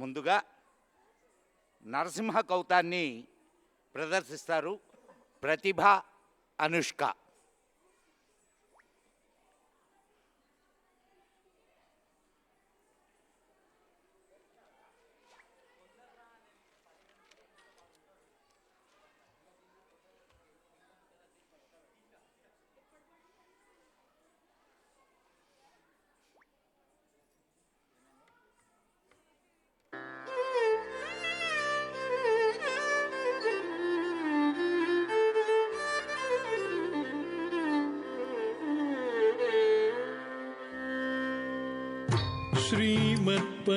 ముందుగా నరసింహ కౌతాన్ని ప్రదర్శిస్తారు ప్రతిభ, అనుష్క.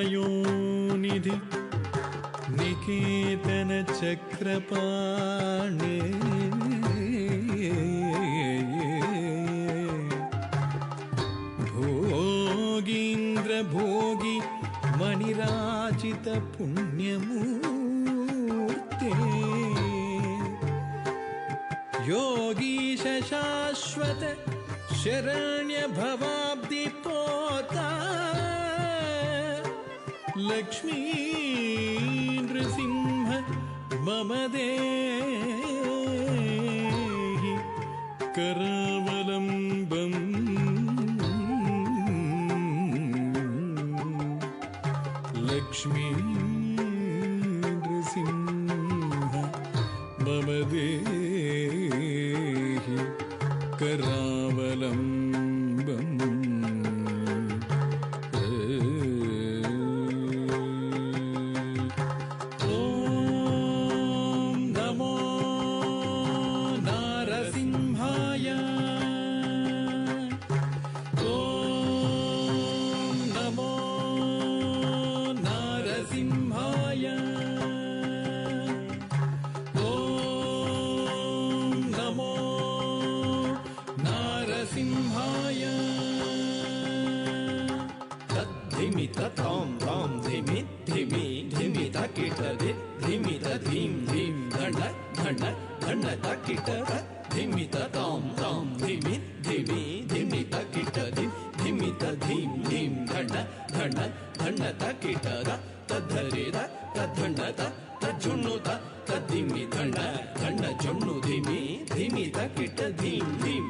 श्रीमत्पयोनिधि निकेतन चक्रपाणे भोगीन्द्र भोगी मणिराजित पुण्यमूर्ते योगीश शाश्वत शरण्य भवाब्दि पोता लक्ष्मी नृसिंह मम देहि करावलम्बम् लक्ष्मी नृसिंह मम देहि करावलम्बम् धिमि तां तां धिमि धिमि धिमि तकिट धिमि धीं धीं धण्ड धण्ड धण्ड तकिट धिमि तां तां धिमि धिमि धिमि तकिट धिमि धीं धीं धण्ड धण्ड धण्ड तकिट तद्धरि तद्धण्ड तज्जुण्णु तद्धिमि धण्ड धण्ड जुण्णु धिमि धिमि तकिट धीं धीं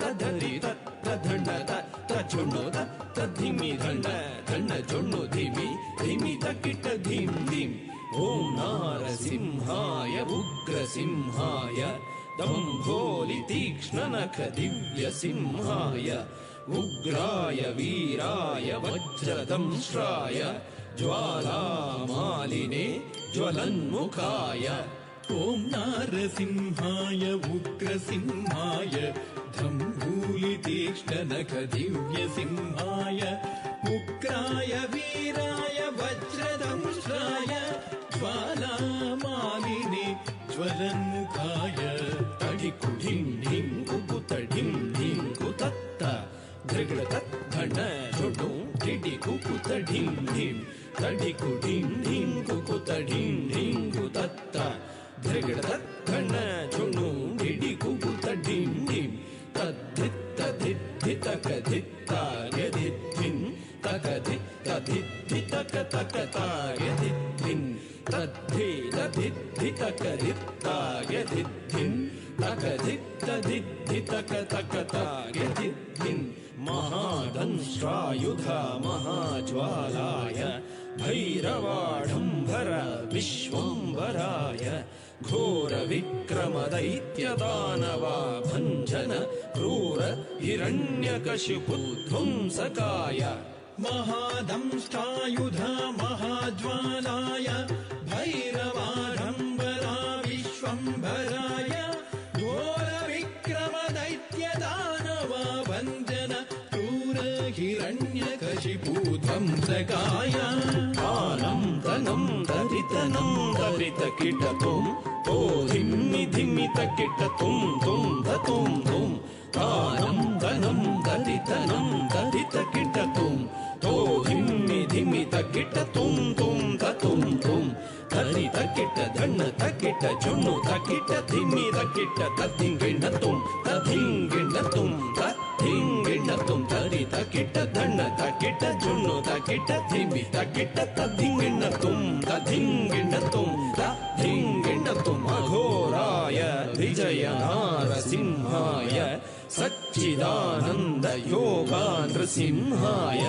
तद्धरि तद्धण्ड तज्जुण्णु तद्धिमि धण्ड धण्ड जुण्णु धिमि धिमि तकिट धीं धीं ॐ नारसिंहाय उग्रसिंहाय दम्भोलि तीक्ष्णनख दिव्यसिंहाय उग्राय वीराय वज्रदंष्ट्राय ज्वालामालिने ज्वलन्मुखाय ॐ नारसिंहाय उग्रसिंहाय दम्भोलि तीक्ष्णनख दिव्यसिंहाय उग्राय वीराय वज्रदंष्ट्राय ज्वालामालिने ज्वलन्मुखाय तडिकुढिं ढिं कुकुतडिं ढिं कुतत्त धृगडतत् धण्ड झुडु ढिडि कुकुतडिं ढिं तडिकुढिं ढिं कुकुतडिं ढिं कुतत्त धृगडतत् धण्ड झुडु ढिडि कुकुतडिं ढिं तद्धित्तधित्तकधित्तार्यधित्थिन् तकधित्तधित्तितकतकतार्यधित्थिन् तद्धितधित्तितकधित्तार्यधित्थिन् तकधित्तधित्तितकतकतार्यधित्थिन् महादंष्ट्रायुधा महाज्वालाय भैरवाढम्बर विश्वम्भराय घोरविक्रमदैत्यदानवा भञ्जन क्रूर हिरण्यकशिपुध्वंसकाय महादंष्टायुधा महाज्वालाय भैरवाढम्बरा विश्वम्भराय घोरविक्रमदैत्यदानवा भञ्जन क्रूर हिरण्यकशिपुध्वंसकाय आनं तनं दरितनं दरितकिटतुं तो धिम्मि धिमि तकिटतुं तुं धतुं तुं तानं धनं दरितनं दरितकिटतुं तो धिम्मि धिमि तकिटतुं तुं धतुं तुं धरि तकिट धण्ड तकिट जुण्णु तकिट धिमि तकिट तद्धिङ्गिण्डतुं तद्धिङ्गिण्डतुं तद्धिङ्गिण्डतुं ಧಿಂಗಿಣ್ಣತ್ತುಂ ತರಿತ ಕಿಟ್ಟ ಧಣ್ಣತ ಕಿಟ್ಟ ಜುಣ್ಣುತ ಕಿಟ್ಟ ಧಿಮಿತ ಕಿಟ್ಟ ತದ್ಧಿಂಗಿಣ್ಣತ್ತುಂ ತದ್ಧಿಂಗಿಣ್ಣತ್ತುಂ ತದ್ಧಿಂಗಿಣ್ಣತ್ತುಂ ಅಘೋರಾಯ ವಿಜಯ ನಾರಸಿಂಹಾಯ ಸಚ್ಚಿದಾನಂದ ಯೋಗ ನೃಸಿಂಹಾಯ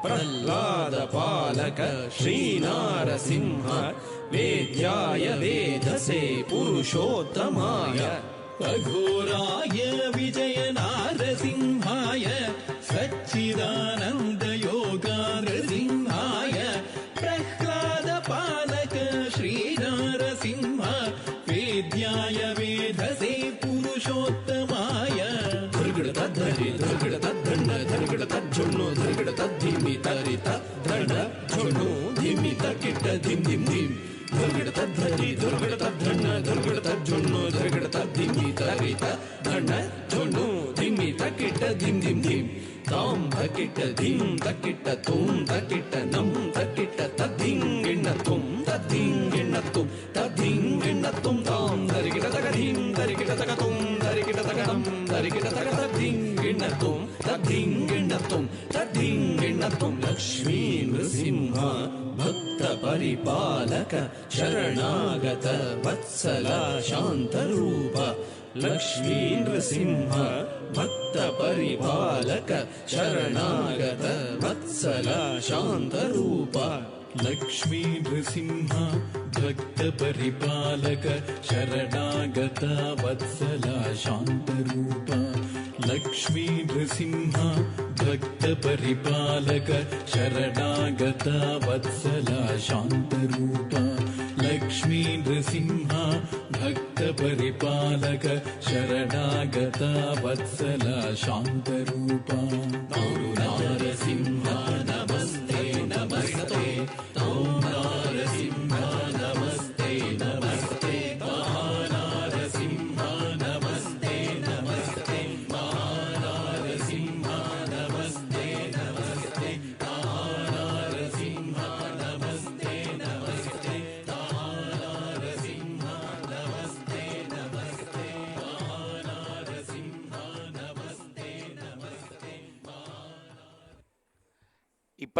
ಪ್ರಹ್ಲಾದ ಪಾಲಕ ಶ್ರೀನಾರಸಿಂಹ ವೇದ್ಯಾಯ ವೇದಸೆ ಪುರುಷೋತ್ತಮಾಯ ಅಘೋರಾಯ ವಿಜಯ ನಾರಸಿಂಹಾಯ ಸಚ್ಚಿದಾನಂದ ಯೋಗ ನೃಸಿಂಹಾಯ ಪ್ರಹ್ಲಾದ ಪಾಲಕ ಶ್ರೀನಾರಸಿಂಹ ವೇದ್ಯಾಯ ವೇದಸೆ ಪುರುಷೋತ್ತಮಾಯ ಧರ್ಗಡ ತದ್ಧರಿ ಧರ್ಗಡ ತದ್ದಂಡ ಧರ್ಗಡ ತಜ್ಜುಣ್ಣು ಧರ್ಗಡ ತದ್ಧಿಮಿ ತರಿತ ದಂಡ ಜುಣ್ಣು ಧಿಮಿತ ಕಿಟ್ಟ ಧಿಂ ಧಿಂ ಧಿಂ ಧರ್ಗಡ ತದ್ಧರಿ ಧರ್ಗಡ ತದ್ದಂಡ ಧರ್ಗಡ ತಜ್ಜುಣ್ಣು ಧರ್ಗಡ ತದ್ಧಿಮಿ ತರಿತ ದಂಡ ಜುಣ್ಣು ಧಿಮಿತ ಕಿಟ್ಟ ಧಿಂ ಧಿಂ ಧಿಂ ತಾಂ ತಕ್ಕಿಟ್ಟ ಧಿಂ ತಕ್ಕಿಟ್ಟ ತುಂ ತಕ್ಕಿಟ್ಟ ನಂ ತಕ್ಕಿಟ್ಟ ತದ್ಧಿಂಗಿಣ್ಣತ್ತುಂ ತದ್ಧಿಂಗಿಣ್ಣತ್ತುಂ ತದ್ಧಿಂಗಿಣ್ಣತ್ತುಂ ತಾಂ ಧರಿಗಿಡ ತಗ ಧಿಂ ಧರಿಗಿಡ ತಗ ತುಂ ಧರಿಗಿಡ ತಗ ನಂ ಧರಿಗಿಡ ತಗ ತದ್ಧಿಂಗಿಣ್ಣತ್ತುಂ ತದ್ಧಿಂಗಿಣ್ಣತ್ತುಂ ತದ್ಧಿಂಗಿಣ್ಣತ್ತುಂ ಲಕ್ಷ್ಮೀ ನೃಸಿಂಹ ಭಕ್ತ ಪರಿಪಾಲಕ ಶರಣಾಗತ ವತ್ಸಲ ಶಾಂತರೂಪ ಲಕ್ಷ್ಮೀ ನೃಸಿಂಹ ಭಕ್ತ ಪರಿಪಾಲಕ ಶರಣಾಗತ ವತ್ಸಲ ಶಾಂತರೂಪ ಲಕ್ಷ್ಮೀ ನೃಸಿಂಹ ಭಕ್ತ ಪರಿಪಾಲಕ ಶರಣಾಗತ ವತ್ಸಲ ಶಾಂತರೂಪ ಲಕ್ಷ್ಮೀ ನೃಸಿಂಹ ಭಕ್ತ ಪರಿಪಾಲಕ ಶರಣಾಗತ ವತ್ಸಲ ಶಾಂತರೂಪ ಲಕ್ಷ್ಮೀ ನೃಸಿಂಹ ಭಕ್ತ ಪರಿಪಾಲಕ ಶರಣಾಗತ ವತ್ಸಲ ಶಾಂತರೂಪ ನಾರಸಿಂಹ ನಮಸ್ತೆ ನಮಸ್ತೆ ನಾರಸಿಂಹ ನಮಸ್ತೆ ನಮಸ್ತೆ ಮಹಾನಾರಸಿಂಹ ನಮಸ್ತೆ ನಮಸ್ತೆ ಮಹಾನಾರಸಿಂಹ ನಮಸ್ತೆ ನಮಸ್ತೆ ಮಹಾನಾರಸಿಂಹ ನಮಸ್ತೆ ನಮಸ್ತೆ ಮಹಾನಾರಸಿಂಹ ನಮಸ್ತೆ ನಮಸ್ತೆ ಮಹಾನಾರಸಿಂಹ ನಮಸ್ತೆ ನಮಸ್ತೆ ఇప్పటి